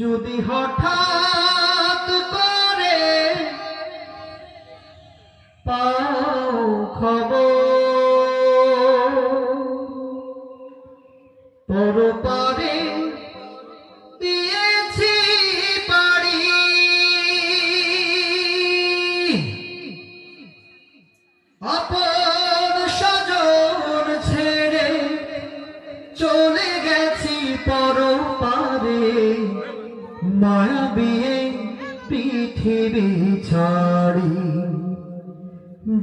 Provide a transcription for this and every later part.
যদি হঠাৎ করে পাও খবর পরপারে দিয়েছি বাড়ি, আপন স্বজন ছেড়ে চলে গেছি পরপারে, মায়াবী পৃথিবী ছাড়ি।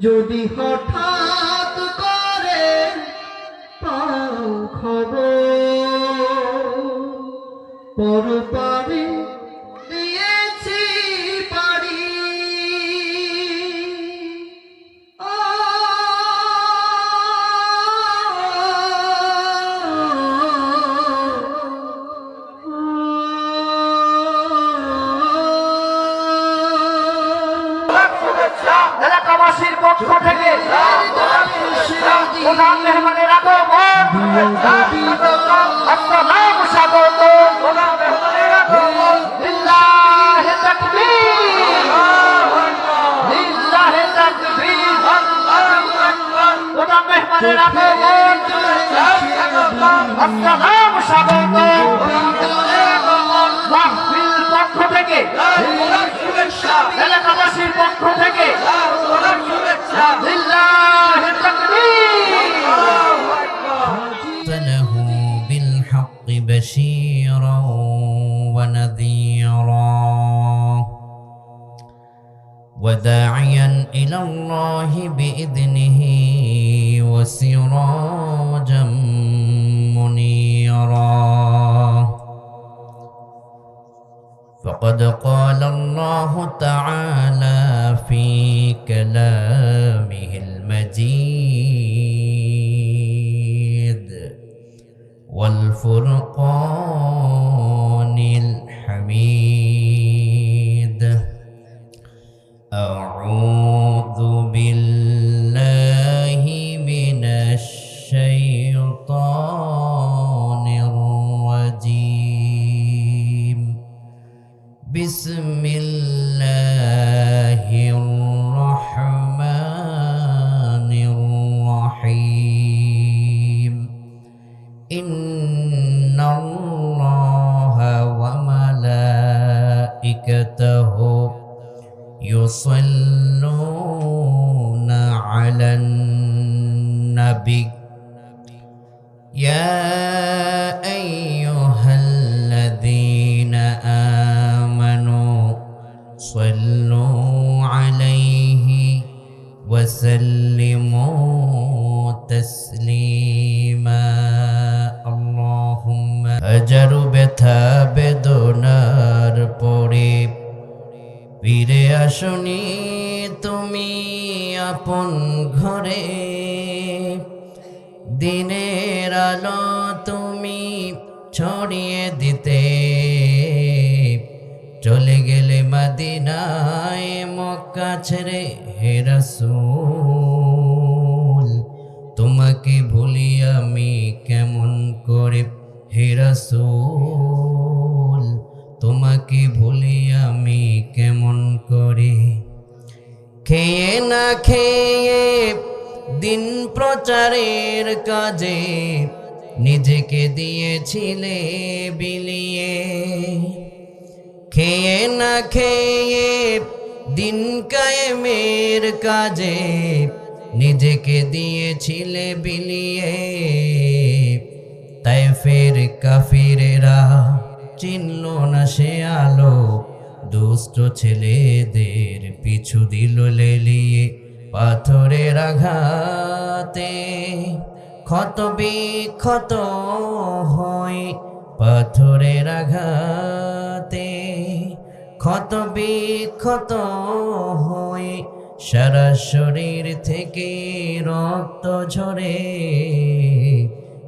যদি হঠাৎ করে পাও খবর পরপারে দিয়েছি বাড়ি, এলাকাবাসীর পক্ষ থেকে প্রধান মেহমানের আগমন, আসসালাম স্বাগত। লিল্লাহি তাকবীর, লিল্লাহি তাকবীর। প্রধান মেহমানের আগমন, আসসালাম স্বাগত। মাহফিল পক্ষ থেকে, এলাকাবাসীর পক্ষ থেকে লিল্লাহি তাকবীর। فله بالحق بشيرا ونذيرا وداعيا إلى الله بإذنه وسراجا منيرا. فقد قال الله تعالى في كلامه المجيد والفرقان الحميد: أعوذ بالله من الشيطان الرجيم. بسم الله الرحمن الرحيم. إن الله وملائكته يصلون على النبي يا أيها الذين آمنوا صلوا عليه وسلموا تسليما. اللهم أجر ব্যথা বেদনার পরে ফিরে আসনি তুমি আপন ঘরে, দিনের আলো তুমি ছড়িয়ে দিতে চলে গেলে মদিনায় মক্কা ছেড়ে। হে রাসূল তোমাকে ভুলি আমি কেমন করে, হে রাসূল তোমাকে ভুলি আমি কেমন করে। খেয়ে না খেয়ে দিন প্রচারের কাজে নিজেকে দিয়েছিলে বিলিয়ে, খেয়ে না খেয়ে দিন কায়েমের কাজে নিজেকে দিয়েছিলে বিলিয়ে। তায়েফের কাফিরেরা চিনল না সে আলো, দুষ্ট ছেলেদের পিছু দিল লেলিয়ে। পাথরের আঘাতে ক্ষত বিক্ষত হয়, পাথরের আঘাতে ক্ষত বিক্ষত হয়, সারা শরীর থেকে রক্ত ঝরে।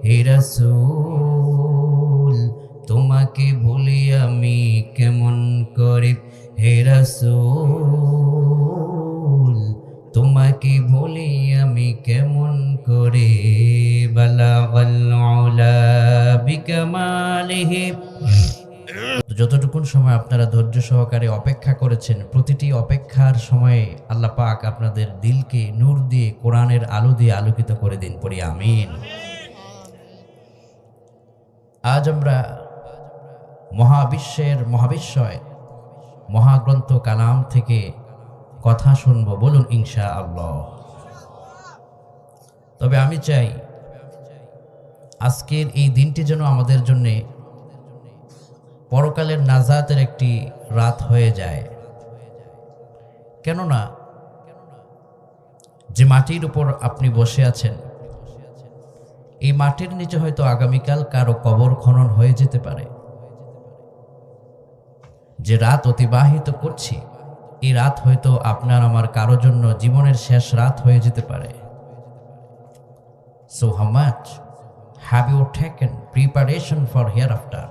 হে রাসূল তোমাকে ভুলি আমি কেমন করে, হে রাসূল তোমাকে ভুলি আমি কেমন করে। বালাগাল উলা বিকামালিহি, যতটুকু যতটুকুন সময় আপনারা ধৈর্য সহকারে অপেক্ষা করেছেন, প্রতিটি অপেক্ষার সময়ে আল্লাহ পাক আপনাদের দিলকে নূর দিয়ে, কোরআনের আলো দিয়ে আলোকিত করে দিন, পড়ি আমিন। আজ আমরা মহাবিশ্বের মহাবিশ্বয় মহাগ্রন্থ কালাম থেকে কথা শুনব, বলুন ইনশাআল্লাহ। তবে আমি চাই আজকের এই দিনটি যেন আমাদের জন্য পরকালের নাজাতের একটি রাত হয়ে যায়। কেননা যে মাটির উপর আপনি বসে আছেন, এই মাটির নিচে হয়তো আগামীকাল কারো কবর খনন হয়ে যেতে পারে। যে রাত অতিবাহিত করছি, এই রাত হয়তো আপনার আমার কারো জন্য জীবনের শেষ রাত হয়ে যেতে পারে। So how much have you taken preparation for hereafter?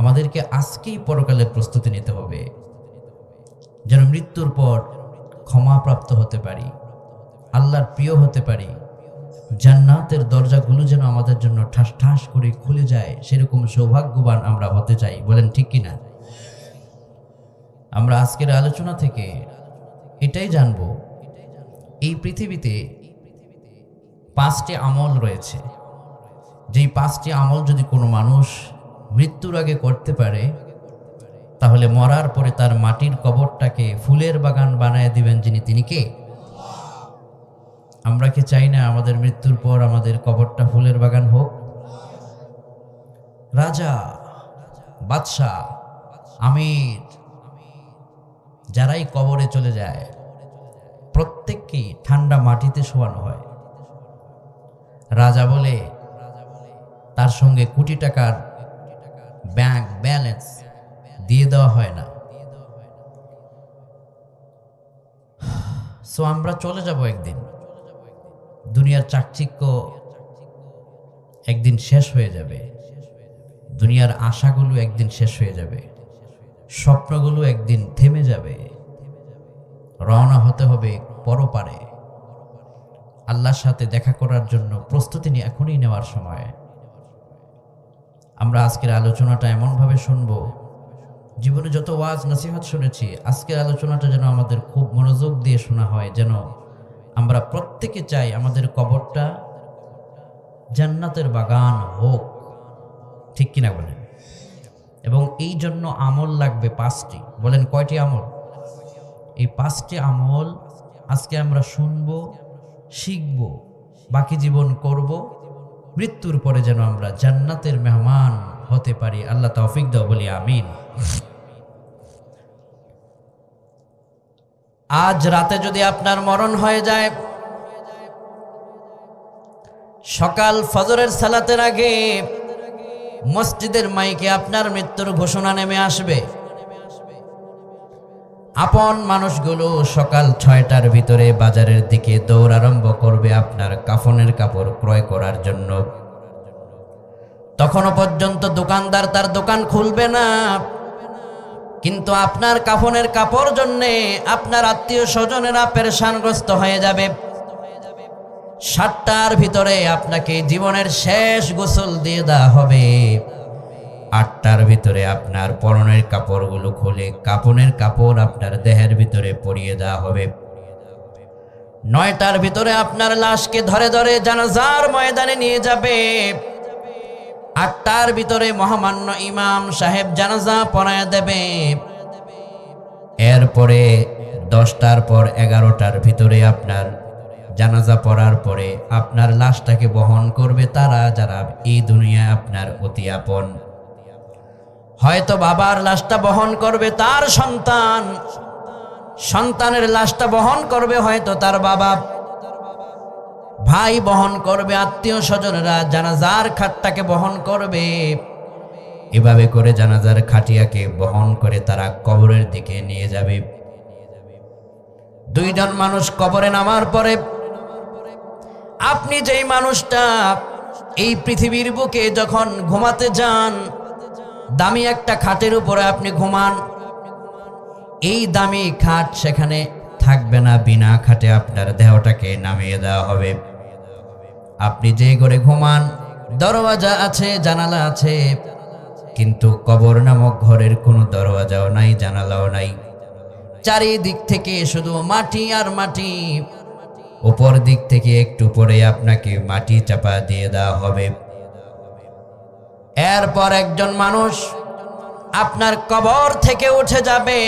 আমাদেরকে আজকেই পরকালের প্রস্তুতি নিতে হবে, যেন মৃত্যুর পর ক্ষমাপ্রাপ্ত হতে পারি, আল্লাহর প্রিয় হতে পারি, জান্নাতের দরজাগুলো যেন আমাদের জন্য ঠাস ঠাস করে খুলে যায়, সেরকম সৌভাগ্যবান আমরা হতে চাই, বলেন ঠিক কিনা? আমরা আজকের আলোচনা থেকে এটাই জানব, এই পৃথিবীতে 5টি আমল রয়েছে, যেই 5টি আমল যদি কোনো মানুষ মৃত্যুর আগে করতে পারে, তাহলে মরার পরে তার মাটির কবরটাকে ফুলের বাগান বানায় দিবেন যিনি, তিনি কে? আমরা কি চাই না আমাদের মৃত্যুর পর আমাদের কবরটা ফুলের বাগান হোক? রাজা, বাদশাহ, আমির যারাই কবরে চলে যায়, প্রত্যেককেই ঠান্ডা মাটিতে শোয়ানো হয়। রাজা বলে তার সঙ্গে কোটি টাকার ব্যাংক ব্যালেন্স দিয়ে দেওয়া হয় না। সো আমরা চলে যাব একদিন, দুনিয়ার চাকচিক্য একদিন শেষ হয়ে যাবে, দুনিয়ার আশাগুলো একদিন শেষ হয়ে যাবে, স্বপ্নগুলো একদিন থেমে যাবে, রওনা হতে হবে পরপারে। আল্লাহর সাথে দেখা করার জন্য প্রস্তুতি এখনই নেওয়ার সময়। আমরা আজকের আলোচনাটা এমনভাবে শুনবো, জীবনে যত ওয়াজ নসিহত শুনেছি, আজকের আলোচনাটা যেন আমাদের খুব মনোযোগ দিয়ে শোনা হয়, যেন আমরা প্রত্যেকে চাই আমাদের কবরটা জান্নাতের বাগান হোক, ঠিক কিনা বলেন? এবং এই জন্য আমল লাগবে 5টি। বলেন কয়টি আমল? এই 5টি আমল আজকে আমরা শুনবো, শিখব, বাকি জীবন করব, মৃত্যুর পরে যেন আমরা জান্নাতের মেহমান হতে পারি। আল্লাহ তৌফিক দাও, বলি আমিন। আজ রাতে যদি আপনার মরণ হয়ে যায়, সকাল ফজরের সালাতের আগে মসজিদের মাইকে আপনার মৃত্যুর ঘোষণা নেমে আসবে। আপন মানুষগুলো সকাল 6টার ভিতরে বাজারের দিকে দৌড় আরম্ভ করবে আপনার কাফনের কাপড় ক্রয় করার জন্য। তখনও পর্যন্ত দোকানদার তার দোকান খুলবে না, কিন্তু আপনার কাফনের কাপড় জন্যে আপনার আত্মীয় স্বজনেরা পেরেশানগ্রস্ত হয়ে যাবে। 7টার ভিতরে আপনাকে জীবনের শেষ গোসল দিয়ে দেওয়া হবে। 8টার ভিতরে আপনার পরনের কাপড়গুলো খুলে কাফনের কাপড় আপনার দেহের ভিতরে পরিয়ে দেওয়া হবে। 9টার ভিতরে আপনার লাশকে ধরে ধরে জানাজার ময়দানে নিয়ে যাবে। 8টার ভিতরে মহামান্য ইমাম সাহেব জানাজা পড়ায় দেবে। এরপরে 10টার পর 11টার ভিতরে আপনার জানাজা পড়ার পরে আপনার লাশটাকে বহন করবে তারা যারা এই দুনিয়ায় আপনার অতি আপন। হয়তো বাবার লাশটা বহন করবে তার সন্তান, সন্তানের লাশটা বহন করবে হয়তো তার বাবা, ভাই বহন করবে, আত্মীয় স্বজনেরা জানাজার খাটটাকে বহন করবে। এভাবে করে জানাজার খাটিয়াকে বহন করে তারা কবরের দিকে নিয়ে যাবে। 2 জন মানুষ কবরে নামার পরে আপনি যেই মানুষটা এই পৃথিবীর বুকে যখন ঘুমাতে যান, দামি একটা খাটের উপরে আপনি ঘুমান, এই দামি খাট সেখানে থাকবে না, বিনা খাটে আপনার দেহটাকে নামিয়ে দেওয়া হবে। আপনি যে ঘরে ঘুমান দরওয়াজা আছে, জানালা আছে, কিন্তু কবর নামক ঘরের কোনো দরওয়াজাও নাই, জানালাও নাই। চারিদিক থেকে শুধু মাটি আর মাটি। উপর দিক থেকে একটু পরে আপনাকে মাটি চাপা দিয়ে দেওয়া হবে। এরপর একজন মানুষ আপনার কবর থেকে উঠে যাবে,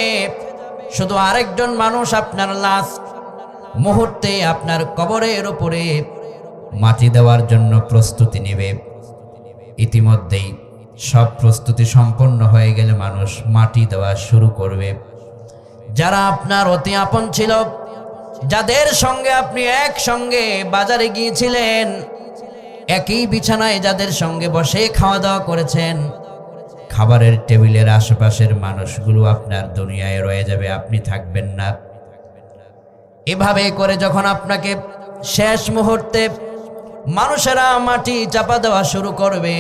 শুধু আরেকজন মানুষ আপনার লাস্ট মুহূর্তে আপনার কবরের উপরে মাটি দেওয়ার জন্য প্রস্তুতি নেবে। ইতিমধ্যেই সব প্রস্তুতি সম্পন্ন হয়ে গেলে মানুষ মাটি দেওয়া শুরু করবে। যারা আপনার অতি আপন ছিল, যাদের সঙ্গে আপনি একসঙ্গে বাজারে গিয়েছিলেন, একই বিছানায় যাদের সঙ্গে বসে খাওয়া দাওয়া করেছেন, খাবারের টেবিলের আশেপাশের মানুষগুলো আপনার দুনিয়ায় রয়ে যাবে, আপনি থাকবেন না। এভাবে করে যখন আপনাকে শেষ মুহূর্তে মানুষেরা মাটি চাপা দেওয়া শুরু করবে,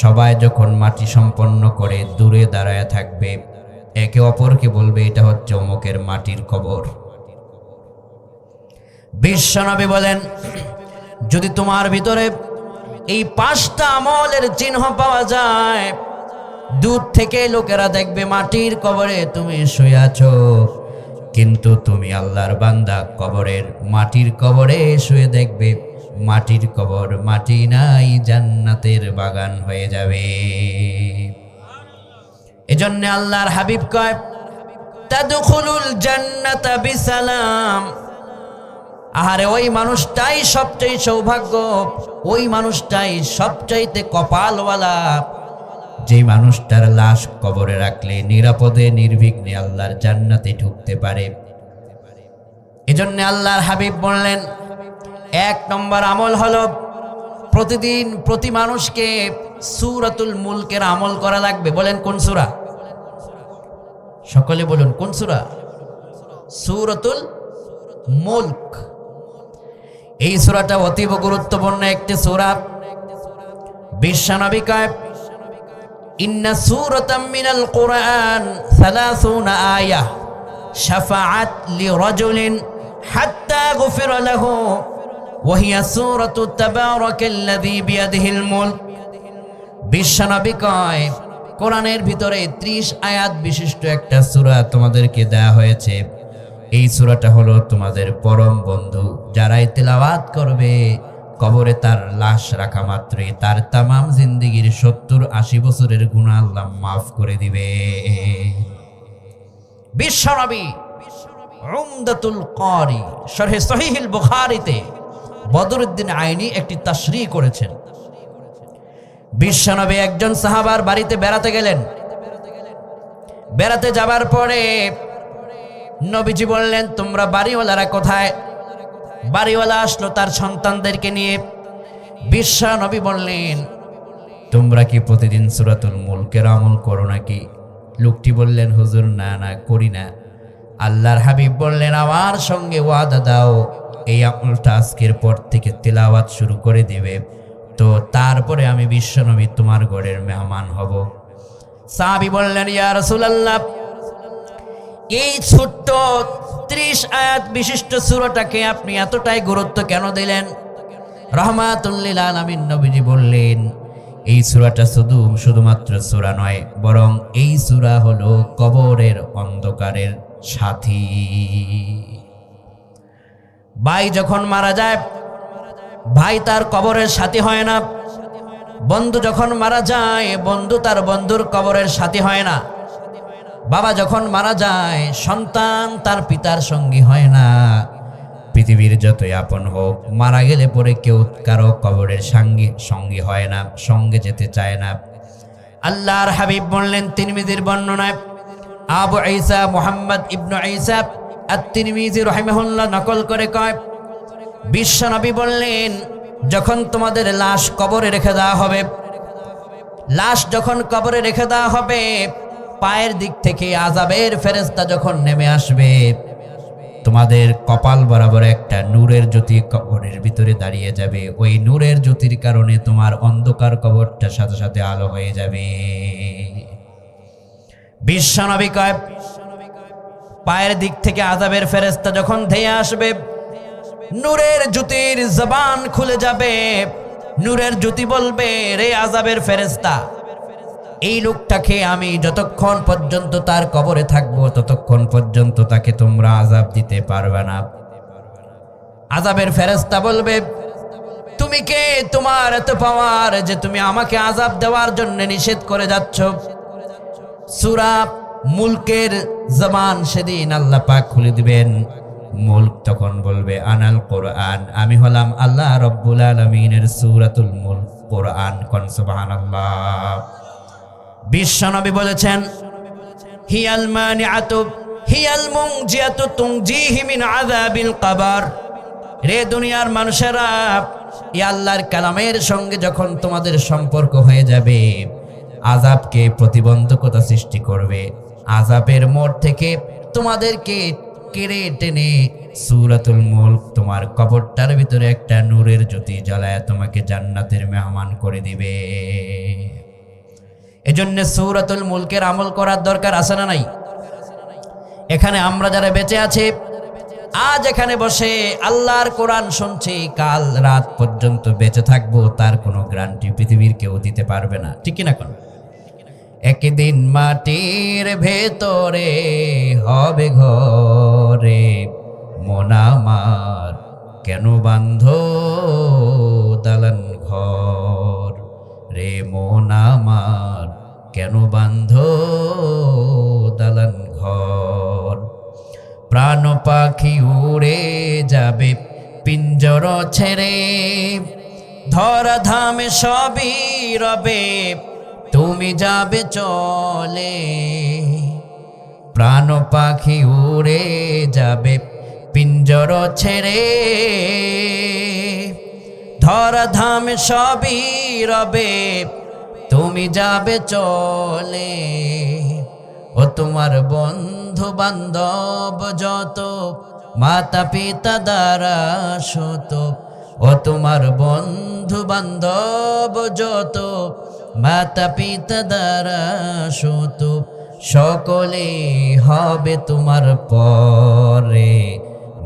সবাই যখন মাটি সম্পন্ন করে দূরে দাঁড়ায় থাকবে, একে অপরকে বলবে এটা হচ্ছে অমুকের মাটির কবর। বিশ্বনবী বলেন, যদি তোমার ভিতরে এই 5টা আমলের চিহ্ন পাওয়া যায়, দূর থেকে লোকেরা দেখবে মাটির কবরে তুমি শুয়ে আছো, কিন্তু তুমি আল্লাহর বান্দা কবরের মাটির কবরে শুয়ে দেখবে মাটির কবর মাটি নাই, জান্নাতের বাগান হয়ে যাবে। এজন্য আল্লাহর হাবিব কয়, তাদখুলুল জান্নাতা বিসালাম। আহারে ওই মানুষটাই সবচেয়ে সৌভাগ্য, ওই মানুষটাই সবচাইতে কপালওয়ালা, যে মানুষটার লাশ কবরে রাখলে নিরাপদে নির্বিঘ্নে আল্লাহর জান্নাতে ঢুকতে পারে। এজন্য আল্লাহর হাবিব বললেন, 1 নম্বর আমল হলো প্রতিদিন প্রতি মানুষকে সূরাতুল মুলকের আমল করা লাগবে। বলেন কোন সূরা? সকলে বলুন কোন সূরা? সূরাতুল মুলক। এই সূরাটা অতীব গুরুত্বপূর্ণ একটি সূরা। বিশ্বনবী কয়, ইন্না সূরাতাম মিনাল কুরআন 30 আয়াহ শাফাআত লিরাজুলিন হাত্তা গুফিরা লাহু ওয়া হিয়া সূরাতু তাবারাকাল্লাযী বিয়াদিহিল মুলক। বিশ্বনবী কয়, কোরআনের ভিতরে 30 আয়াত বিশিষ্ট একটা সূরা তোমাদেরকে দেয়া হয়েছে। এই সূরাটা হলো তোমাদের পরম বন্ধু। যারাই তেলাওয়াত করবে, কবরে তার লাশ রাখা মাত্রই তার তামাম জিন্দেগির 70-80 বছরের গুনাহ আল্লাহ মাফ করে দিবে। বিশ্বনবী উমদাতুল কারি শরহে সহিহুল বুখারীতে বদরুদ্দিন আইনি একটি তাশরীহ করেছেন। বিশ্বনবী একজন সাহাবার বাড়িতে বেড়াতে গেলেন। বেড়াতে যাবার পরে নবীজি বললেন, তোমরা বাড়িওয়ালারা কোথায়? বাড়িওয়ালা আসলো তার সন্তানদেরকে নিয়ে। বিশ্বনবী বললেন, তোমরা কি প্রতিদিন সূরাতুল মুলকের আমল করো নাকি? লোকটি বললেন, হুজুর না না করি না। আল্লাহর হাবিব বললেন, আমার সঙ্গে ওয়াদা দাও, এই আমলটা আজকের পর থেকে তেলাওয়াত শুরু করে দিবে, তো তারপরে আমি বিশ্বনবী তোমার ঘরের মেহমান হব। সাহাবী বললেন, ইয়া রাসূলুল্লাহ, এই ছোট্ট 30 আয়াত বিশিষ্ট সূরাটাকে আপনি এতটাই গুরুত্ব কেন দিলেন? রাহমাতুল লিল আলামিন নবীজি বললেন, এই সূরাটা শুধুমাত্র সূরা নয়, বরং এই সূরা হলো কবরের অন্ধকারের সাথী। ভাই যখন মারা যায়, ভাই তার কবরের সাথী হয় না। বন্ধু যখন মারা যায়, বন্ধু তার বন্ধুর কবরের সাথী হয় না। বাবা যখন মারা যায়, সন্তান তার পিতার সঙ্গী হয় না। পৃথিবীর যতই আপন হোক, মারা গেলে পরে কেউ কারো কবরের সঙ্গী হয় না, সঙ্গে যেতে চায় না। আল্লাহর হাবিব বললেন, তিরমিজির বর্ণনায় আবু ঈসা মুহাম্মদ ইবনে ঈসা আত-তিরমিজি রাহিমাহুল্লাহ নকল করে কয়, বিশ্বনবী বললেন, যখন তোমাদের লাশ কবরে রেখে দেওয়া হবে, লাশ যখন কবরে রেখে দেওয়া হবে, পায়ের দিক থেকে আযাবের ফেরেশতা যখন নেমে আসবে, তোমাদের কপাল বরাবর একটা নূরের জ্যোতি কবরের ভিতরে দাঁড়িয়ে যাবে। ওই নূরের জ্যোতির কারণে তোমার অন্ধকার কবরটার সাথে সাথে আলো হয়ে যাবে। বিশ্বনবী কয়, পায়ের দিক থেকে আযাবের ফেরেশতা যখন ধেয়ে আসবে, নূরের জ্যোতির জবান খুলে যাবে। নূরের জ্যোতি বলবে, রে আযাবের ফেরেশতা, এই লোকটাকে আমি যতক্ষণ পর্যন্ত তার কবরে থাকবো ততক্ষণ পর্যন্ত তাকে তোমরা আযাব দিতে পারবে না। আযাবের ফেরেশতা বলবে, তুমি কে? তোমার এত পাওয়ার যে তুমি আমাকে আযাব দেওয়ার জন্য নিষেধ করে যাচ্ছ? সূরা মুলকের জবান সেদিন আল্লাহ পাক খুলে দিবেন। মুলক তখন বলবে, আনাল কোরআন, আমি হলাম আল্লাহ রব্বুল আলামিনের সূরাতুল মুলক, কোরআন। কোন সুবহানাল্লাহ। বিশ্বনবী বলেছেন, হিয়াল মানিআতু হিয়াল মুনজিয়াতু তুনজিহি মিন আযাবিল কবর। রে দুনিয়ার মানুষেরা, এই আল্লাহর কালামের সঙ্গে যখন তোমাদের সম্পর্ক হয়ে যাবে, আযাবকে প্রতিবন্ধকতা সৃষ্টি করবে, আযাবের মোড় থেকে তোমাদেরকে কেড়ে টেনে সূরাতুল মুলক তোমার কবরটার ভিতরে একটা নূরের জ্যোতি জ্বালায় তোমাকে জান্নাতের মেহমান করে দিবে। এজন্য সূরাতুল মুলকের আমল করার দরকার আছে না নাই? এখানে আমরা যারা বেঁচে আছি, আজ এখানে বসে আল্লাহর কোরআন শুনছি, কাল রাত পর্যন্ত বেঁচে থাকবো, তার কোনো গ্যারান্টি পৃথিবীর কেউ দিতে পারবে না, ঠিক কিনা? কোন একদিন মাটির ভেতরে হবে ঘরে, মন আমার কেন বান্ধ দালান ঘর? রে মন আমার কেন বান্ধ দালান ঘর? প্রাণ পাখি উড়ে যাবে পিঞ্জর ছেড়ে, ধরা ধামে সবই রবে, তুমি যাবে চলে। প্রাণ পাখি উড়ে যাবে পিঞ্জর ছেড়ে, ধরা ধামে সবই রবে, তুমি যাবে চলে। ও তোমার বন্ধু বান্ধব যত, মাতা পিতা দ্বারা শত, ও তোমার বন্ধু বান্ধব যত, মাতা পিতা দ্বারা শত, সকলে হবে তোমার পরে।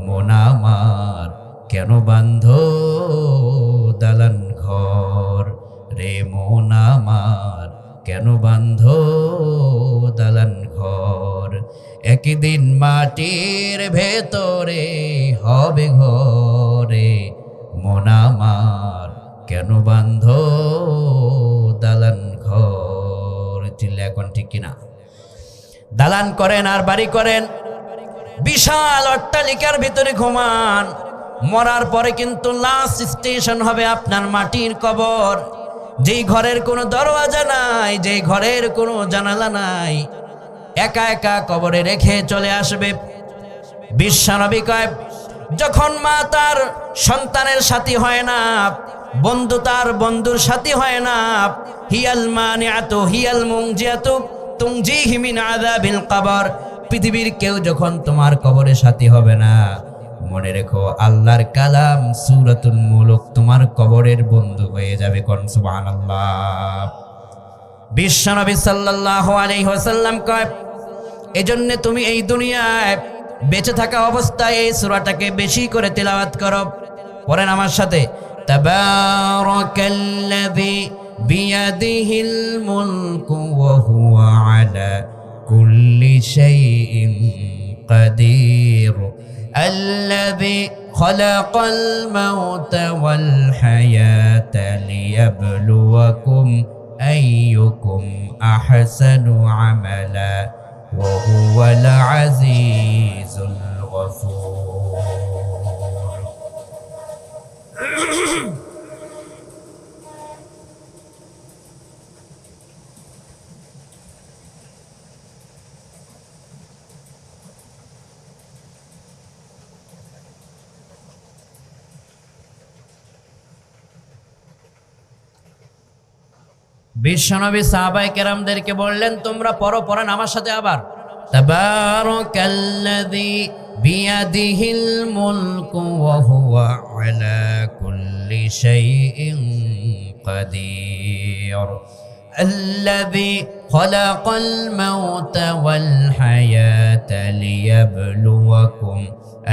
মন আমার কেন বান্ধ দালান ঘর? রে মন আমার কেন বান্ধ দালান ঘর? একদিন মাটির ভেতরে হবে ঘরে, মন আমার কেন বান্ধ দালান ঘর? চিল্লা এখন ঠিক কিনা? দালান করেন আর বাড়ি করেন, বিশাল অট্টালিকার ভিতরে ঘুমান, মরার পরে কিন্তু লাস্ট স্টেশন হবে আপনার মাটির কবর। যেই ঘরের কোনো দরওয়াজা নাই, যেই ঘরের কোনো জানালা নাই, একা একা কবরে রেখে চলে আসবে। বিশ্বনবী কয়, যখন মা তার সন্তানের সাথী হয় না, বন্ধু তার বন্ধুর সাথী হয় না, হিয়াল মানিআতু হিয়াল মুনজিয়াতু তুনজিহি মিন আযাবিল কবর। পৃথিবীর কেউ যখন তোমার কবরে সাথী হবে না, মনে রেখো আল্লাহর কালাম সূরাতুল মুলক তোমার কবরের বন্ধু হয়ে যাবে। কোন সুবহানাল্লাহ। বিশ্বনবী সাল্লাল্লাহু আলাইহি ওয়াসাল্লাম কয়, এজন্য তুমি এই দুনিয়ায় বেঁচে থাকা অবস্থায় এই সূরাটাকে বেশি করে তিলাওয়াত করো। পড়েন আমার সাথে, তাবারাকাল্লাযী বিয়াদিহিল মুলকু ওয়া হুয়া আলা কুল্লি শাইইন কাদির, আল্লাযী খালাকাল মাউতা ওয়াল হায়াতা লিয়াবলুয়াকুম আইয়ুকুম আহসানু আমালা ওয়া হুয়াল আজিজুল গফুর। বিশ্বনবী সাহাবায়ে কেরামদেরকে বললেন, তোমরা পড়েন আমার সাথে আবার, তাবারাকাল্লাযী বিয়াদিহিল মুলকু ওয়া হুয়া আলা কুল্লি শাইইন কাদির, আল্লাযী খালাকাল মাউতা ওয়াল হায়াতা লিয়াবলুয়াকুম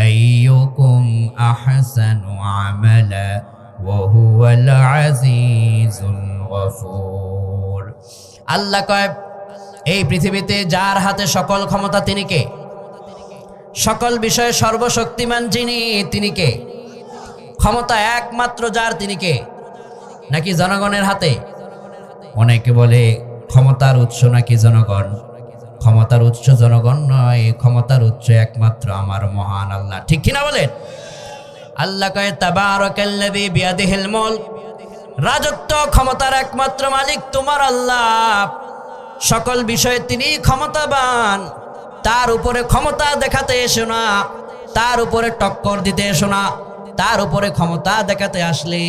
আইয়ুকুম আহসানু আমালা ওয়া হুয়াল আজিজুল গফুর। আল্লাহ কয় এই পৃথিবীতে যার হাতে সকল ক্ষমতা তিনি কে? সকল বিষয়ে সর্বশক্তিমান যিনি তিনি কে? ক্ষমতা একমাত্র যার তিনি কে? নাকি জনগণের হাতে? অনেকে বলে ক্ষমতার উৎস নাকি জনগণ। ক্ষমতার উৎস জনগণ নয়, ক্ষমতার উৎস একমাত্র আমার মহান আল্লাহ। ঠিক কিনা বলেন? আল্লাহ কয় তাবারাকাল্লাযী বিয়াদিহিল মুলক, রাজত্ব ক্ষমতার একমাত্র মালিক তোমার আল্লাহ। সকল বিষয়ে তিনি ক্ষমতাবান। তার উপরে ক্ষমতা দেখাতে এসো না, তার উপরে টক্কর দিতে এসো না। তার উপরে ক্ষমতা দেখাতে আসলে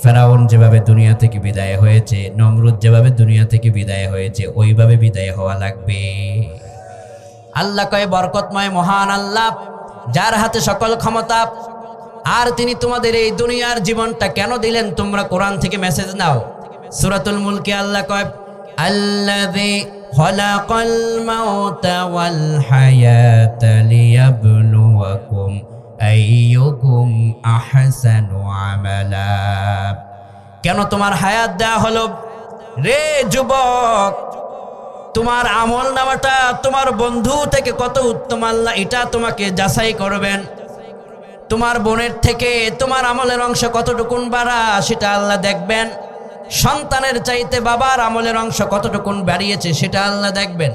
ফেরাউন যেভাবে দুনিয়া থেকে বিদায় হয়েছে, নমরুদ যেভাবে দুনিয়া থেকে বিদায় হয়েছে, ওইভাবে বিদায় হওয়া লাগবে। আল্লাহ কয় বরকতময় মহান আল্লাহ, যার হাতে সকল ক্ষমতা। আর তিনি তোমাদের এই দুনিয়ার জীবনটা কেন দিলেন? তোমরা কোরআন থেকে মেসেজ নাও। সূরাতুল মুলকে আল্লাহ কয় আল্লাযী খালাকাল মাউতা ওয়াল হায়াতা লিয়াবলুয়াকুম আইয়ুকুম আহসানু আমালা। কেন তোমার হায়াত দেয়া হলো? রে যুবক, তোমার আমল নামাটা তোমার বন্ধু থেকে কত উত্তম আল্লাহ এটা তোমাকে যাচাই করবেন। তোমার বোনের থেকে তোমার আমলের অংশ কতটুকুন বাড়া সেটা আল্লাহ দেখবেন। সন্তানের চাইতে বাবার আমলের অংশ কতটুকুন বাড়িয়েছে সেটা আল্লাহ দেখবেন।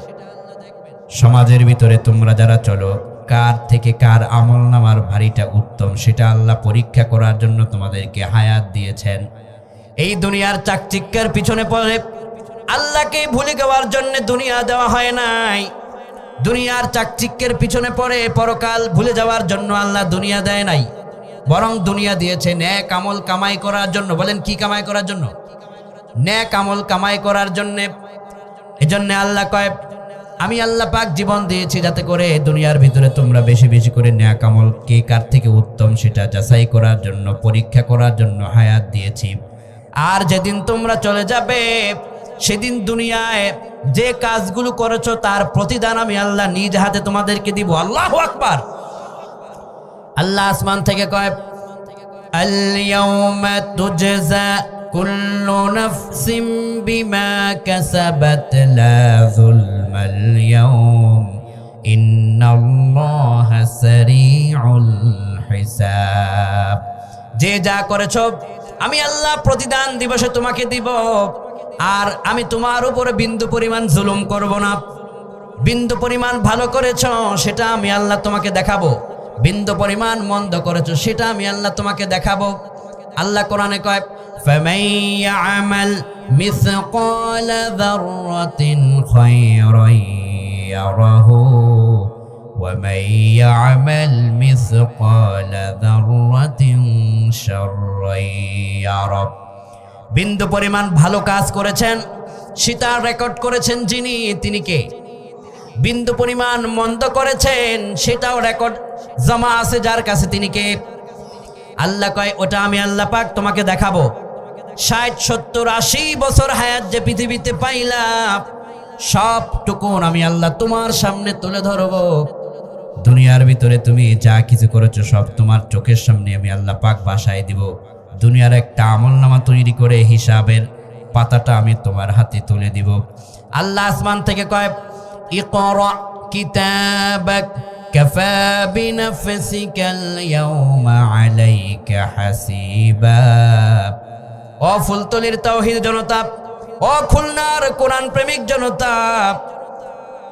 সমাজের ভিতরে তোমরা যারা চলো, কার থেকে কার আমল নামার ভারীটা উত্তম সেটা আল্লাহ পরীক্ষা করার জন্য তোমাদেরকে হায়াত দিয়েছেন। এই দুনিয়ার চাকচিক্যের পিছনে পড়ে আল্লাহকে ভুলে যাওয়ার জন্য দুনিয়া দেওয়া হয় নাই। দুনিয়ার চাকচিক্যের পিছনে পড়ে পরকাল ভুলে যাওয়ার জন্য আল্লাহ দুনিয়া দেয় নাই, বরং দুনিয়া দিয়েছে নেক আমল কামাই করার জন্য। বলেন কি কামাই করার জন্য? নেক আমল কামাই করার জন্য। এজন্য আল্লাহ কয় আমি আল্লাহ পাক জীবন দিয়েছি যাতে করে দুনিয়ার ভিতরে তোমরা বেশি বেশি করে নেক আমল কে কার থেকে উত্তম সেটা যাচাই করার জন্য, পরীক্ষা করার জন্য হায়াত দিয়েছি। আর যেদিন তোমরা চলে যাবে সেদিন দুনিয়ায় যে কাজগুলো করেছো তার প্রতিদান আমি আল্লাহ নিজ হাতে তোমাদেরকে দিব। আল্লাহু আকবার। আল্লাহ আসমান থেকে কয় আল ইয়াউমা তুজজা কুল্লু নাফসিন বিমা কাসাবাত লা যুলমাল ইয়াউম ইন্নাল্লাহা সারিউল হিসাব। যে যা করেছো আমি আল্লাহ প্রতিদান দিবসে তোমাকে দিব। আর আমি তোমার উপরে বিন্দু পরিমাণ জুলুম করব না। বিন্দু পরিমাণ ভালো করেছ সেটা আমি আল্লাহ তোমাকে দেখাবো, বিন্দু পরিমাণ মন্দ করেছো সেটা আমি আল্লাহ তোমাকে দেখাবো। আল্লাহ কোরআনে কয় ফামান ইয়ামাল মিসকালা যাররাতিন খায়রান ইয়ারাহু ওয়া মান ইয়ামাল মিসকালা যাররাতিন শাররান ইয়ারাহু। বিন্দু পরিমাণ ভালো কাজ করেছেন সেটা রেকর্ড করেছেন যিনি, তিনি কে? বিন্দু পরিমাণ মন্দ করেছেন সেটাও রেকর্ড জমা আছে যার কাছে, তিনি কে? আল্লাহ কয় ওটা আমি আল্লাহ পাক তোমাকে দেখাবো। 60, 70, 80 বছর হায়াত যে পৃথিবীতে পাইলাম সবটুকুন আমি আল্লাহ তোমার সামনে তুলে ধরবো। দুনিয়ার ভিতরে তুমি যা কিছু করেছো সব তোমার চোখের সামনে আমি আল্লাহ পাক ভাসায় দিব। দুনিয়ার একটা আমলনামা তৈরি করে হিসাবের পাতাটা আমি তোমার হাতে তুলে দিব। আল্লাহ আসমান থেকে কয় ইকরা কিতাবাক কাফা বিনাফসিকাল ইয়াউমা আলাইকা হাসিবা। ও ফুলতলির তাওহীদ জনতা, ও খুলনার কোরআন প্রেমিক জনতা,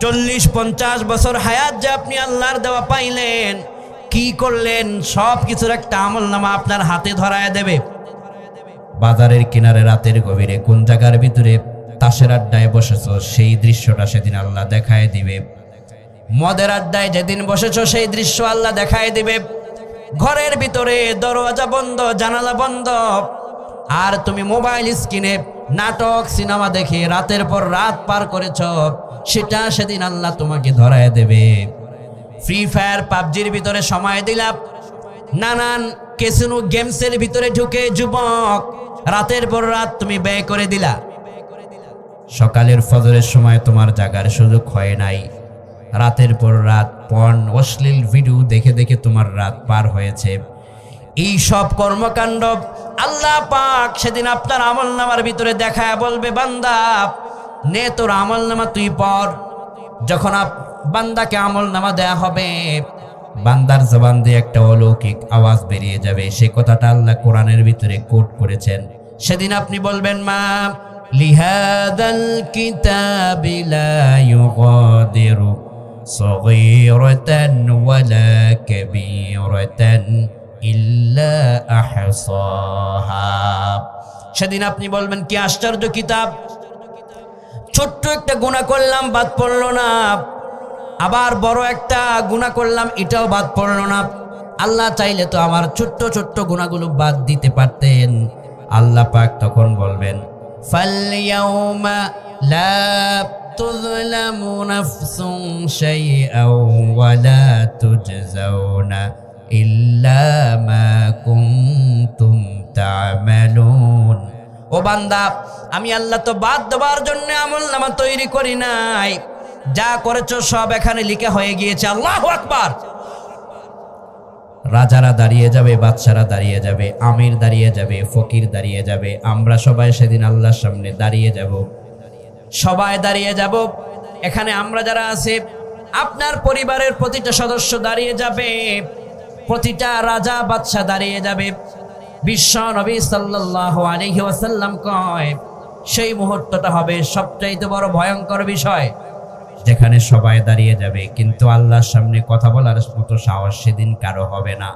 40-50 বছর হায়াত যে আপনি আল্লাহর দেওয়া পাইলেন, কি করলেন সব কিছুর একটা আমলনামা আপনার হাতে ধরায় দেবে। বাজারের কিনারে রাতের গভীরে কোন জায়গার ভিতরে তাসের আড্ডায় বসেছো সেই দৃশ্যটা সেদিন আল্লাহ দেখায় দিবে। মদের আড্ডায় যেদিন বসেছো সেই দৃশ্য আল্লাহ দেখায় দিবে। ঘরের ভিতরে দরওয়াজা বন্ধ, জানালা বন্ধ, আর তুমি মোবাইল স্ক্রিনে নাটক সিনেমা দেখে রাতের পর রাত পার করেছ, সেটা সেদিন আল্লাহ তোমাকে ধরায় দেবে। ফ্রি ফায়ার পাবজির ভিতরে সময় দিলাম, নানান ক্যাসিনো গেমসের ভিতরে ঢুকে যুবক রাতের পর রাত তুমি ব্যয় করে দিলা। সকালের ফজরের সময় তোমার জাগার সুযোগ হয় নাই, রাতের পর রাত পর্ন অশ্লীল ভিডিও দেখে দেখে তোমার রাত পার হয়েছে। এই সব কর্মকাণ্ড আল্লাহ পাক সেদিন আপনার আমলনামার ভিতরে দেখায় বলবে, বান্দা নে তোর আমল নামা তুই পড়। যখন বান্দাকে আমল নামা দেয়া হবে, বান্দার জবান দিয়ে একটা অলৌকিক আওয়াজ বেরিয়ে যাবে। সে কথাটা আল্লাহ কোরআনের ভিতরে কোট করেছেন। সেদিন আপনি বলবেন, মা লিহাদাল কিতাবি লা ইউগাদিরু সগীরাতান ওয়ালা কাবীরাতান ইল্লা আহসাহা। সেদিন আপনি বলবেন, কি আশ্চর্য কিতাব, ছোট্ট একটা গুনাহ করলাম বাদ পড়লো না, আবার বড় একটা গুনাহ করলাম এটাও বাদ পড়লো না। আল্লাহ চাইলে তো আমার ছোট্ট ছোট্ট গুনাহগুলো বাদ দিতে পারতেন। আল্লাহ পাক তখন বলবেন, ফালইয়াউমা লা তুযলামু নাফসুন শাইআও ওয়া লা তুজজাউনা ইল্লা মা কুনতুম তা'মালুন। ও বান্দা, আমি আল্লাহ তো বাদ দেওয়ার জন্য আমলনামা তৈরি করি নাই, যা করেছো সব এখানে লিখা হয়ে গিয়েছে। আল্লাহু আকবার। রাজারা দাঁড়িয়ে যাবে, বাদশারা দাঁড়িয়ে যাবে, আমির দাঁড়িয়ে যাবে, ফকির দাঁড়িয়ে যাবে, আমরা সবাই সেদিন আল্লাহর সামনে দাঁড়িয়ে যাব। সবাই দাঁড়িয়ে যাব। এখানে আমরা যারা আছি, আপনার পরিবারের প্রতিটা সদস্য দাঁড়িয়ে যাবে, প্রতিটা রাজা বাদশা দাঁড়িয়ে যাবে। বিশ্ব নবী সাল্লাল্লাহু আলাইহি ওয়াসাল্লাম কয়, সেই মুহূর্তটা হবে সবচাইতে বড় ভয়ঙ্কর বিষয়, যেখানে সবাই দাঁড়িয়ে যাবে কিন্তু আল্লাহর সামনে কথা বলার মতো সাহস সেদিন কারো হবে না।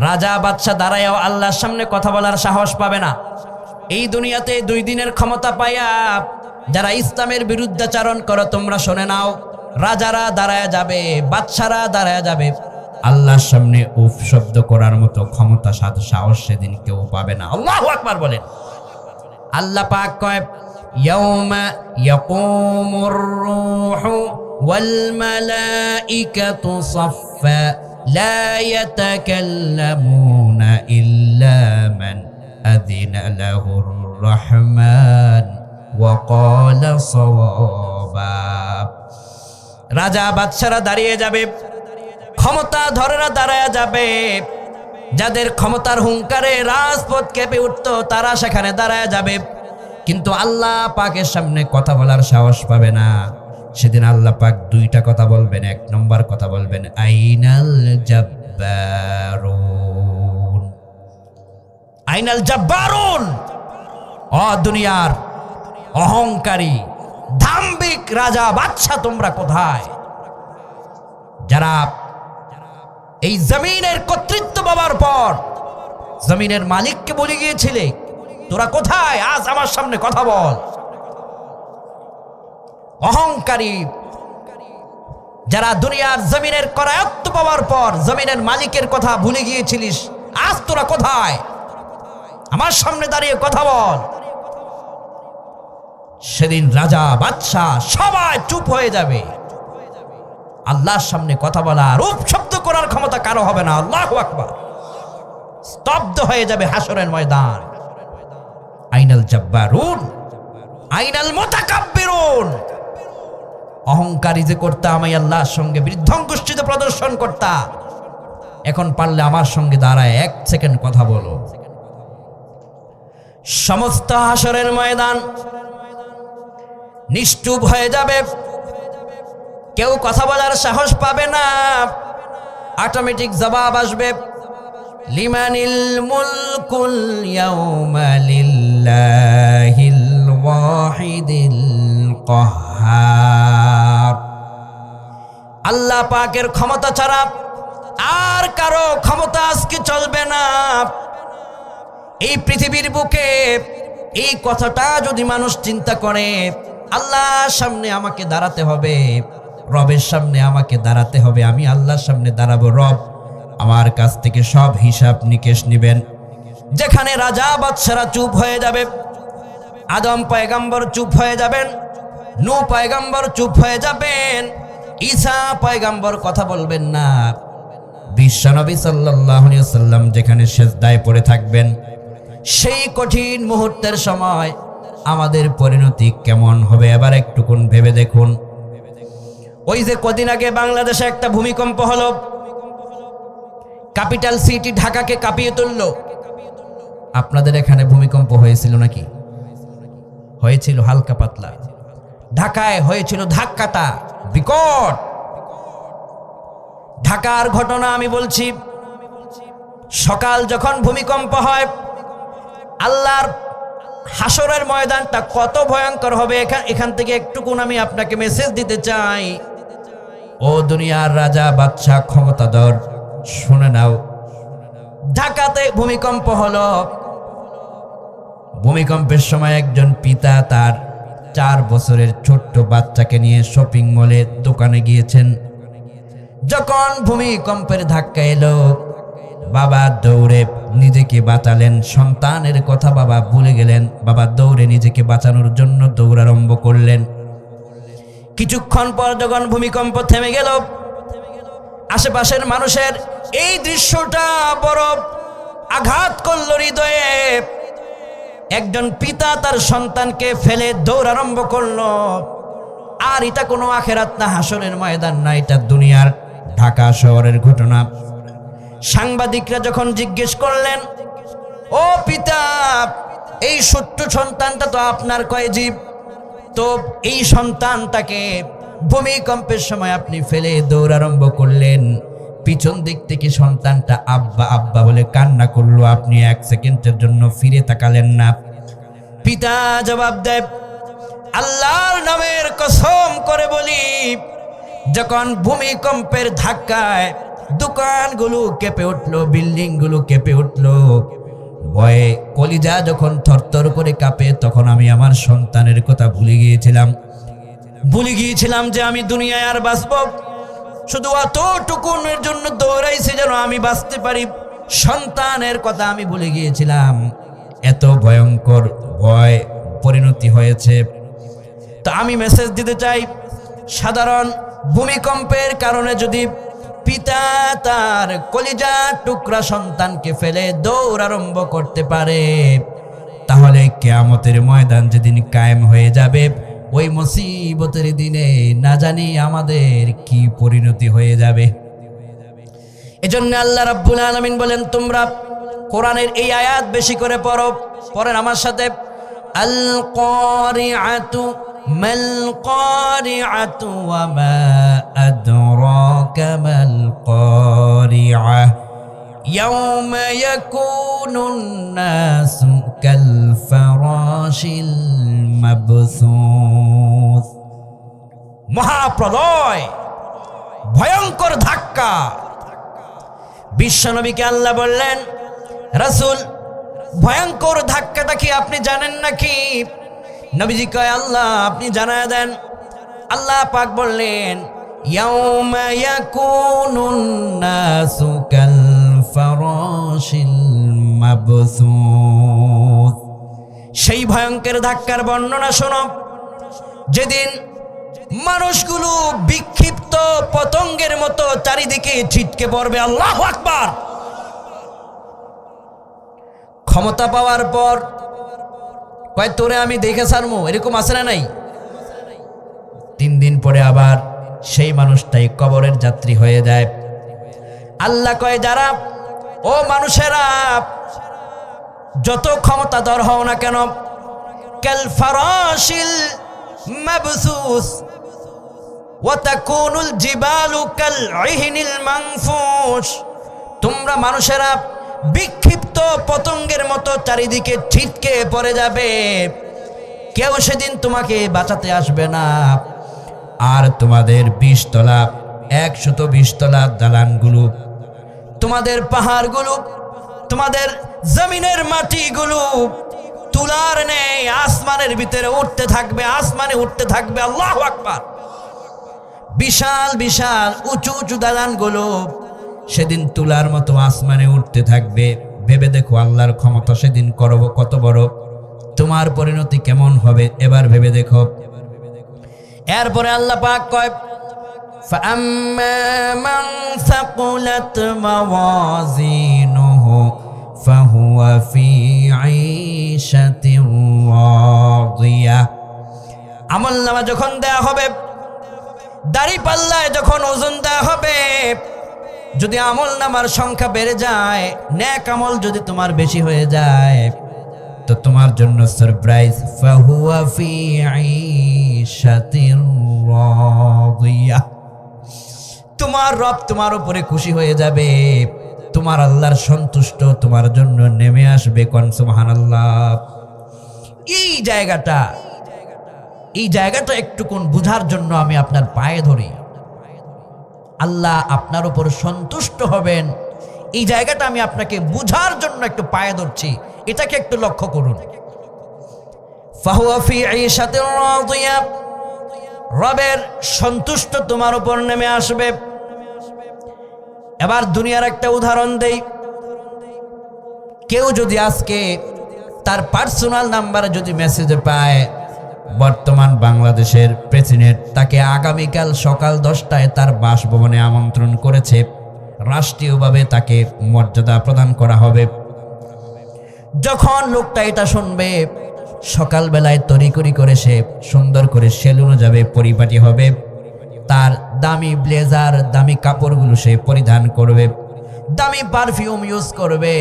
রাজা বাদশা দাঁড়ায়ও আল্লাহর সামনে কথা বলার সাহস পাবে না। এই দুনিয়াতে 2 দিনের ক্ষমতা পাইয়া যারা ইসলামের বিরুদ্ধাচারণ করো, তোমরা শুনে নাও, রাজারা দাঁড়ায় যাবে, বাদশারা দাঁড়ায় যাবে, আল্লাহর সামনে উফ শব্দ করার মতো ক্ষমতা সাহস সেদিন কেউ পাবে না। আল্লাহু আকবার বলেন। আল্লাহ পাক কয়, ইয়াউমা ইয়াকুমুর রূহু ওয়াল মালাইকাতু সাফফা লা ইয়াতাকাল্লামুনা ইল্লা মান আযিনা লাহুর রহমান ওয়া ক্বালা সাওয়াবা। রাজা বাদশারা দাঁড়িয়ে যাবে, ক্ষমতা ধরেরা দাঁড়ায় যাবে, যাদের ক্ষমতার হুঙ্কারে রাজপথ কেঁপে উঠতো তারা সেখানে দাঁড়ায় যাবে, কিন্তু আল্লাহ পাকের সামনে কথা বলার সাহস পাবে না। সেদিন আল্লাহ পাক 2টা কথা বলবেন। 1 নম্বর কথা বলবেন, আইনাল জাব্বারুন। আইনাল জাব্বারুন, দুনিয়ার অহংকারী দাম্ভিক রাজা বাদশা তোমরা কোথায়? যারা এই জমিনের কর্তৃত্ব পাওয়ার পর জমিনের মালিককে বলে গিয়েছিলে, তোরা কোথায়? আজ আমার সামনে কথা বল। অহংকারী যারা দুনিয়ার জমিনের করায়ত্ত পাওয়ার পর জমিনের মালিকের কথা ভুলে গিয়েছিলিস, আজ তোরা কোথায়? আমার সামনে দাঁড়িয়ে কথা বল। সেদিন রাজা বাদশা সবাই চুপ হয়ে যাবে। আল্লাহর সামনে কথা বলার উপশব্দ করার ক্ষমতা কারো হবে না। আল্লাহু আকবার। স্তব্ধ হয়ে যাবে হাসরের ময়দান। আইনাল জাব্বারুন আইনাল মুতাকাব্বিরুন। অহংকারী যে করতাম, আমি আল্লাহর সঙ্গে বৃদ্ধঙ্গুষ্ঠিতে প্রদর্শন করতাম, এখন পারলে আমার সঙ্গে দাঁড়ায় 1 সেকেন্ড কথা বলো। সমস্ত হাসরের ময়দান নিশ্চুপ হয়ে যাবে, কেউ কথা বলার সাহস পাবে না। অটোমেটিক জবাব আসবে, লিমানিল মুলকুল ইয়াউমা লিল্লাহিল ওয়াহিদিল কাহ্হার। আল্লাহ পাকের ক্ষমতা ছাড়া আর কারো ক্ষমতা আজকে চলবে না। এই পৃথিবীর বুকে এই কথাটা যদি মানুষ চিন্তা করে, আল্লাহর সামনে আমাকে দাঁড়াতে হবে, রবের সামনে আমাকে দাঁড়াতে হবে, আমি আল্লাহর সামনে দাঁড়াবো, রব আমার কাছ থেকে সব হিসাব নিকেশ নেবেন। যেখানে রাজা বাদশারা চুপ হয়ে যাবে, আদম পয়গম্বর চুপ হয়ে যাবেন, নূহ পয়গম্বর চুপ হয়ে যাবেন, ঈসা পয়গম্বর কথা বলবেন না, বিশ্বনবী সাল্লাল্লাহু আলাইহি ওয়াসাল্লাম যেখানে সিজদায় পড়ে থাকবেন, সেই কঠিন মুহূর্তের সময় আমাদের পরিণতি কেমন হবে এবার একটুকুন ভেবে দেখুন। ওই যে কদিন আগে বাংলাদেশে একটা ভূমিকম্প হলো, ক্যাপিটাল সিটি ঢাকাকে কাঁপিয়ে তুলল। আপনাদের এখানে ভূমিকম্প হয়েছিল নাকি? হয়েছিল হালকা পাতলা, ঢাকায় হয়েছিল ধাক্কাটা বিকট। ঢাকার ঘটনা আমি বলছি, সকাল যখন ভূমিকম্প হয়, আল্লাহর হাসরের ময়দানটা কত ভয়ঙ্কর হবে এখান থেকে একটুকুন আমি আপনাকে মেসেজ দিতে চাই। ও দুনিয়ার রাজা বাদশাহ ক্ষমতাধর, শুনে নাও। ঢাকাতে ভূমিকম্প হলো। ভূমিকম্পের সময় একজন পিতা তার 4 বছরের ছোট্ট বাচ্চাকে নিয়ে শপিং মলে দোকানে গিয়েছেন। যখন ভূমিকম্পের ধাক্কা এলো, বাবা দৌড়ে নিজেকে বাঁচালেন। সন্তানের কথা বাবা ভুলে গেলেন। বাবা দৌড়ে নিজেকে বাঁচানোর জন্য দৌড়ারম্ভ করলেন। কিছুক্ষণ পর যখন ভূমিকম্প থেমে গেল, আশেপাশের মানুষের এই দৃশ্যটা বড় আঘাত করল হৃদয়ে। একজন পিতা তার সন্তানকে ফেলে দৌড়ারম্ভ করলো। আর এটা কোনো আখেরাত না, হাসরের ময়দান না, এটা দুনিয়ার ঢাকা শহরের ঘটনা। সাংবাদিকরা যখন জিজ্ঞেস করলেন, ও পিতা, এই ছোট্ট সন্তানটা তো আপনার কয় জীব, তো এই সন্তানটাকে ভূমিকম্পের সময় আপনি ফেলে দৌড়ারম্ভ করলেন, পিছন দিক থেকে সন্তানটা আব্বা আব্বা বলে কান্না করলো, আপনি 1 সেকেন্ডের জন্য ফিরে তাকালেন না। পিতা জবাব দেয়, আল্লাহর নামের কসম করে বলি, যখন ভূমিকম্পের ধাক্কায় দোকানগুলো কেঁপে উঠলো, বিল্ডিংগুলো কেঁপে উঠলো, ভয়ে কলিজা যখন থরথর করে কাঁপে, তখন আমি আমার সন্তানের কথা ভুলে গিয়েছিলাম যে আমি দুনিয়ায় আর বাঁচব। শুধু অতটুকুনের জন্য দৌড়াইছি যেন আমি বাঁচতে পারি। সন্তানের কথা আমি ভুলে গিয়েছিলাম। এত ভয়ঙ্কর ভয় পরিণতি হয়েছে। তো আমি মেসেজ দিতে চাই, সাধারণ ভূমিকম্পের কারণে যদি পিতা তার কলিজার টুকরা সন্তানকে ফেলে দৌড়ারম্ভ করতে পারে, তাহলে কিয়ামতের ময়দান যেদিন কায়েম হয়ে যাবে, ওই মুসিবতের দিনে না জানি আমাদের কি পরিণতি হয়ে যাবে। এজন্য আল্লাহ রাব্বুল আলামিন বলেন, তোমরা কোরআনের এই আয়াত বেশি করে পড়েন আমার সাথে। আল কারিআতু মাল কারিআতু ওয়া মা আদরাকা মাল কারিআ ইয়াওমা ইয়াকুনুন নাসু কাল ফারাশিল মাবসুস। মহাপ্রলয়, ভয়ঙ্কর ধাক্কা। বিশ্বনবীকে আল্লাহ বললেন, রাসূল, ভয়ঙ্কর ধাক্কাটা কি আপনি জানেন নাকি? নবীজি কয়, আল্লাহ আপনি জানায় দেন। আল্লাহ পাক বললেন, ইয়াউমা ইয়াকুনুন নাসু কাল ফারাশিল মাবসুস। সেই ভয়ঙ্কর ধাক্কার বর্ণনা শোনো, যেদিন মানুষগুলো বিক্ষিপ্ত পতঙ্গের মতো চারিদিকে ছিটকে পড়বে। আল্লাহু আকবার। ক্ষমতা পাওয়ার পর কয়, তোরে আমি দেখে ছাড়বো, এরকম আছে না নাই? 3 দিন পরে আবার সেই মানুষটাই কবরের যাত্রী হয়ে যায়। আল্লাহ কয়, যারা ও মানুষেরা যত ক্ষমতাধর হও না কেন, কাল ফারাশিল মাবসুস ওয়া তাকুনুল জিবালু কাল ইহনিল মানফুশ। তোমরা মানুষেরা বিক্ষিপ্ত পতঙ্গের মতো চারিদিকে ছিটকে পড়ে যাবে। কেউ সেদিন তোমাকে বাঁচাতে আসবে না। আর তোমাদের 20 তলা 120 তলা দালানগুলো, তোমাদের পাহাড়গুলো, তোমাদের জমিনের মাটিগুলো তুলার নেই আসমানের ভিতরে উঠতে থাকবে, আসমানে উঠতে থাকবে। আল্লাহু আকবার। বিশাল বিশাল উঁচু উঁচু দালানগুলো সেদিন তুলার মতো আসমানে উঠতে থাকবে। ভেবে দেখো আল্লাহর ক্ষমতা সেদিন কত বড়, তোমার পরিণতি কেমন হবে এবার ভেবে দেখো। এরপরে আল্লাহ পাক কয়, فَأَمَّا مَنْ ثَقُلَتْ مَوَازِينُهُ فَهُوَ فِي عِيشَةٍ راضية। আমলনামা যখন দেয়া হবে, দাড়ি পাল্লায় যখন ওজন দেয়া হবে, যদি আমলনামার সংখ্যা বেড়ে যায়, নেক আমল যদি তোমার বেশি হয়ে যায়, তো তোমার জন্য সারপ্রাইজ, ফাহুয়া ফি আইশাতির রাদিয়া। তোমার রব তোমার উপরে খুশি হয়ে যাবে, তোমার আল্লাহর সন্তুষ্ট তোমার জন্য নেমে আসবে। কোন সুবহানাল্লাহ। এই জায়গাটা একটুকুন বুঝার জন্য আমি আপনার পায়ে ধরি। আল্লাহ আপনার উপর সন্তুষ্ট হবেন, এই জায়গাটা আমি আপনাকে বুঝার জন্য একটু পায়ে ধরছি, এটাকে একটু লক্ষ্য করুন। ফাহুয়া ফি আইশাতির রাদিয়া, রবের সন্তুষ্ট তোমার উপর নেমে আসবে। এবার দুনিয়ার একটা উদাহরণ দেই। কেউ যদি আজকে তার পার্সোনাল নাম্বারে যদি মেসেজ পায় বর্তমান বাংলাদেশের প্রেসিডেন্ট তাকে আগামীকাল সকাল 10টায় তার বাসভবনে আমন্ত্রণ করেছে, রাষ্ট্রীয়ভাবে তাকে মর্যাদা প্রদান করা হবে। যখন লোকটা এটা শুনবে, সকালবেলায় তড়িঘড়ি করে সে সুন্দর করে সেলুনে যাবে, পরিপাটি হবে, তার দামি ব্লেজার দামি কাপড়গুলো সে পরিধান করবে, দামি পারফিউম ইউজ করবে,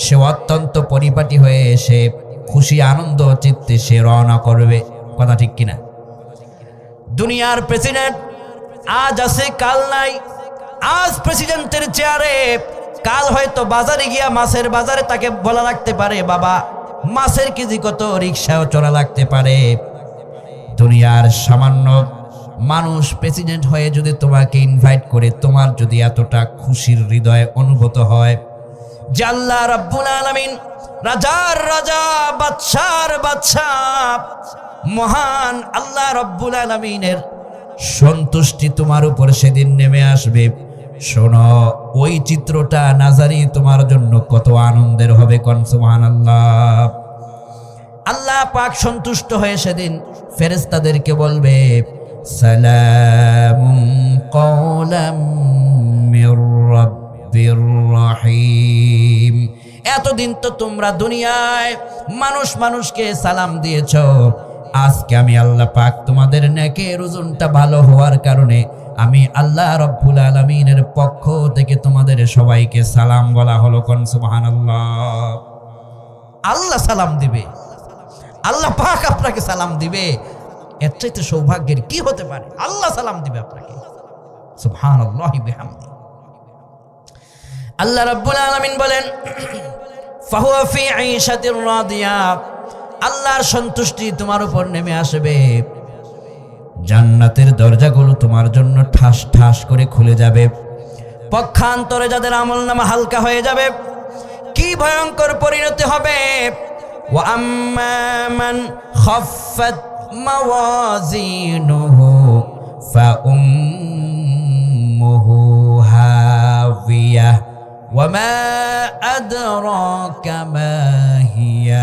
সে অত্যন্ত পরিপাটি হয়ে সে খুশি আনন্দ চিত্তে সে রওনা করবে। কথা ঠিক কিনা? দুনিয়ার প্রেসিডেন্ট আজ আছে কাল নাই, আজ প্রেসিডেন্টের চেয়ারে, কাল হয়তো বাজারে গিয়া মাছের বাজারে তাকে বলা লাগতে পারে বাবা মাছের কেজি কত, রিক্সাও চড়া লাগতে পারে। দুনিয়ার সামান্য মানুষ প্রেসিডেন্ট হয়ে যদি তোমাকে ইনভাইট করে, তোমার যদি এতটা খুশির হৃদয় অনুভূত হয় যে আল্লাহ রাব্বুল আলামিন রাজার রাজা বাদশার বাদশাহ মহান আল্লাহ রাব্বুল আলামিনের সন্তুষ্টি তোমার উপর সেদিন নেমে আসবে, শোনো ওই চিত্রটা নাজারি তোমার জন্য কত আনন্দের হবে। কোন সুবহানাল্লাহ। আল্লাহ পাক সন্তুষ্ট হয়ে সেদিন ফেরেশতাদেরকে বলবে সালামুন কওলাম মির রাব্বির রহিম। এতদিন তো তোমরা দুনিয়ায় মানুষকে সালাম দিয়েছো, আজকে আমি আল্লাহ পাক তোমাদের নেকের ওজনটা ভালো হওয়ার কারণে আমি আল্লাহ রাব্বুল আলামিনের পক্ষ থেকে তোমাদের সবাইকে সালাম বলা হলো। কোন সুবহানাল্লাহ। আল্লাহ সালাম দিবে, আল্লাহ পাক আপনাকে সালাম দিবে, এর চাইতে সৌভাগ্যের কি হতে পারে? আল্লাহ সালাম দিবে আপনাকে। সুবহানাল্লাহি বিহামদি। আল্লাহ রাব্বুল আলামিন বলেন ফাহুয়া ফি আইশাতির রাদিয়া, আল্লাহর সন্তুষ্টি তোমার উপর নেমে আসবে, জান্নাতের দরজাগুলো তোমার জন্য ঠাস ঠাস করে খুলে যাবে, পক্ষান্তরে যাদের আমলনামা হালকা হয়ে যাবে কি ভয়ঙ্কর পরিণতি হবে। ওয়া আম্মা মান খাফফাত মাওয়াজিনুহু ফাউম্মুহু হাওিয়া ওয়া মা আদরাকা মা হিয়া